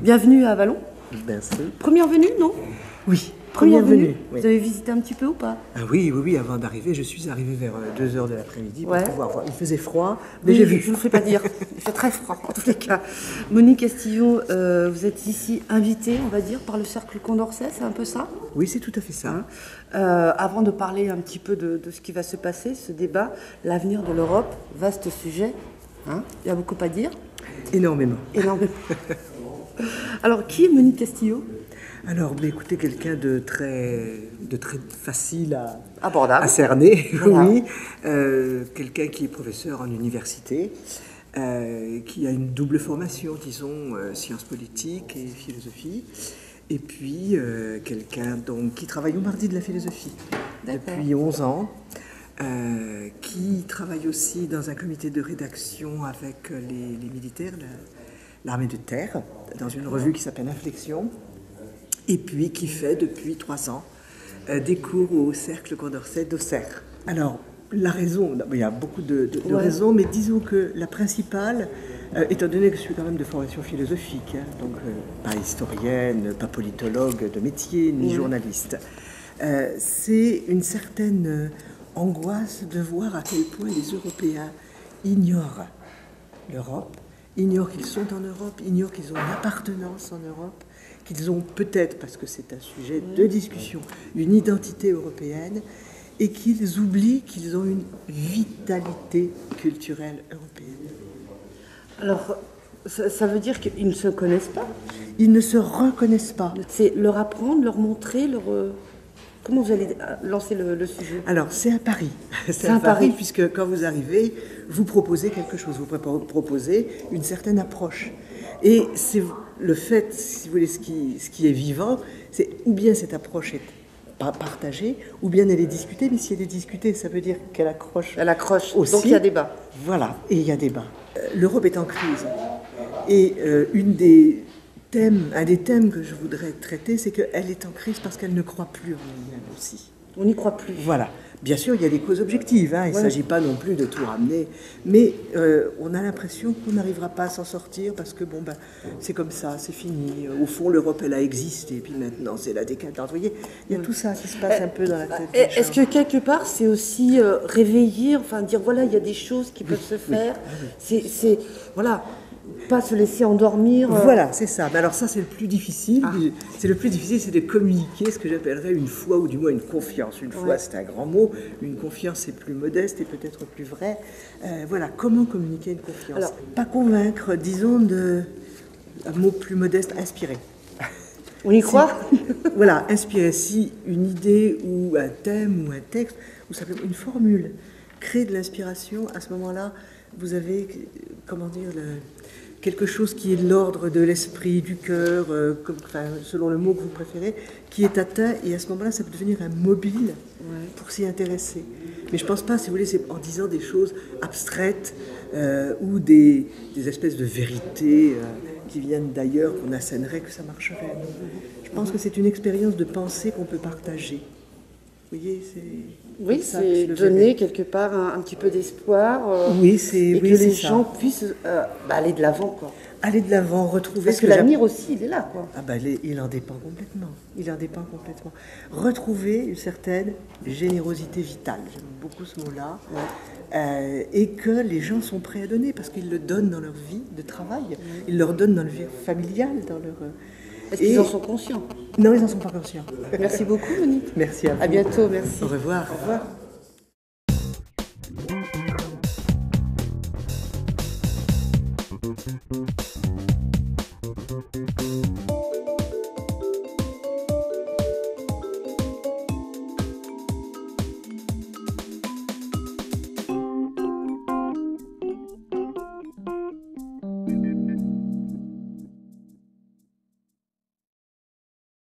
Bienvenue à Vallon. Merci. Première venue, non? Oui, Première venue. Oui. Vous avez visité un petit peu ou pas? Ah oui, avant d'arriver, je suis arrivé vers 2h de l'après-midi pour Ouais. pouvoir voir. Il faisait froid, mais Oui, j'ai vu. je ne vous fais pas dire. Il fait très froid, en tous les cas. Monique Castillon, vous êtes ici invitée, on va dire, par le Cercle Condorcet, c'est un peu ça? Oui, c'est tout à fait ça. Avant de parler un petit peu de ce qui va se passer, ce débat, l'avenir de l'Europe, vaste sujet. Hein, il y a beaucoup à dire. Énormément. Énormément. Alors, qui est Monique Castillon? Alors, écoutez, quelqu'un de très facile Abordable. à cerner, Voilà. oui. Quelqu'un qui est professeur en université, qui a une double formation, disons, sciences politiques et philosophie. Et puis, quelqu'un donc, qui travaille au Mardi de la philosophie depuis 11 ans, qui travaille aussi dans un comité de rédaction avec les militaires, l'armée de terre, dans une revue qui s'appelle Inflexion, et puis qui fait depuis 3 ans des cours au Cercle Condorcet d'Auxerre. Alors, la raison, il y a beaucoup de raisons, mais disons que la principale, étant donné que je suis quand même de formation philosophique, hein, donc pas historienne, pas politologue de métier, ni journaliste, c'est une certaine angoisse de voir à quel point les Européens ignorent l'Europe, ignorent qu'ils sont en Europe, ignorent qu'ils ont une appartenance en Europe, qu'ils ont peut-être, parce que c'est un sujet de discussion, une identité européenne, et qu'ils oublient qu'ils ont une vitalité culturelle européenne. Alors, ça veut dire qu'ils ne se connaissent pas? Ils ne se reconnaissent pas. C'est leur apprendre, leur montrer, Comment vous allez lancer le sujet? Alors, c'est un pari. C'est un pari, puisque quand vous arrivez, vous proposez quelque chose, vous proposez une certaine approche. Et c'est le fait, si vous voulez, ce qui est vivant, c'est ou bien cette approche est partagée, ou bien elle est discutée, mais si elle est discutée, ça veut dire qu'elle accroche. Elle accroche aussi. Donc il y a débat. Voilà, et il y a débat. L'Europe est en crise. Et un des thèmes que je voudrais traiter, c'est qu'elle est en crise parce qu'elle ne croit plus en elle-même aussi. On n'y croit plus. Voilà. Bien sûr, il y a des causes objectives, hein. Il ne s'agit pas non plus de tout ramener, mais on a l'impression qu'on n'arrivera pas à s'en sortir parce que c'est comme ça, c'est fini. Au fond, l'Europe, elle a existé, et puis maintenant, c'est la décadence. Vous voyez, il y a tout ça qui se passe un peu dans la tête. Est-ce que quelque part, c'est aussi réveiller, enfin dire voilà, il y a des choses qui peuvent se faire. C'est voilà. Pas se laisser endormir. Voilà, c'est ça. Mais alors ça, c'est le plus difficile. C'est le plus difficile, c'est de communiquer ce que j'appellerais une foi, ou du moins une confiance. Une foi, c'est un grand mot. Une confiance, c'est plus modeste et peut-être plus vrai. Voilà, comment communiquer une confiance? Alors, pas convaincre, disons, un mot plus modeste, inspirer. On y croit? Voilà, inspirer. Si une idée ou un thème ou un texte, ou simplement une formule crée de l'inspiration, à ce moment-là, vous avez, comment dire, quelque chose qui est de l'ordre de l'esprit, du cœur, selon le mot que vous préférez, qui est atteint, et à ce moment-là, ça peut devenir un mobile pour s'y intéresser. Mais je ne pense pas, si vous voulez, c'est en disant des choses abstraites ou des espèces de vérités qui viennent d'ailleurs, qu'on assènerait, que ça marcherait. Je pense que c'est une expérience de pensée qu'on peut partager. Vous voyez, c'est donner quelque part un petit peu d'espoir et que les gens puissent aller de l'avant, quoi. Aller de l'avant, retrouver... Parce que l'avenir aussi, il est là, quoi. Il en dépend complètement. Retrouver une certaine générosité vitale. J'aime beaucoup ce mot-là. Et que les gens sont prêts à donner, parce qu'ils le donnent dans leur vie de travail. Ils le redonnent dans leur vie familiale, dans leur... Est-ce qu'ils en sont conscients? Non, ils n'en sont pas conscients. Merci beaucoup, Monique. Merci à vous. À bientôt, merci. Au revoir. Au revoir.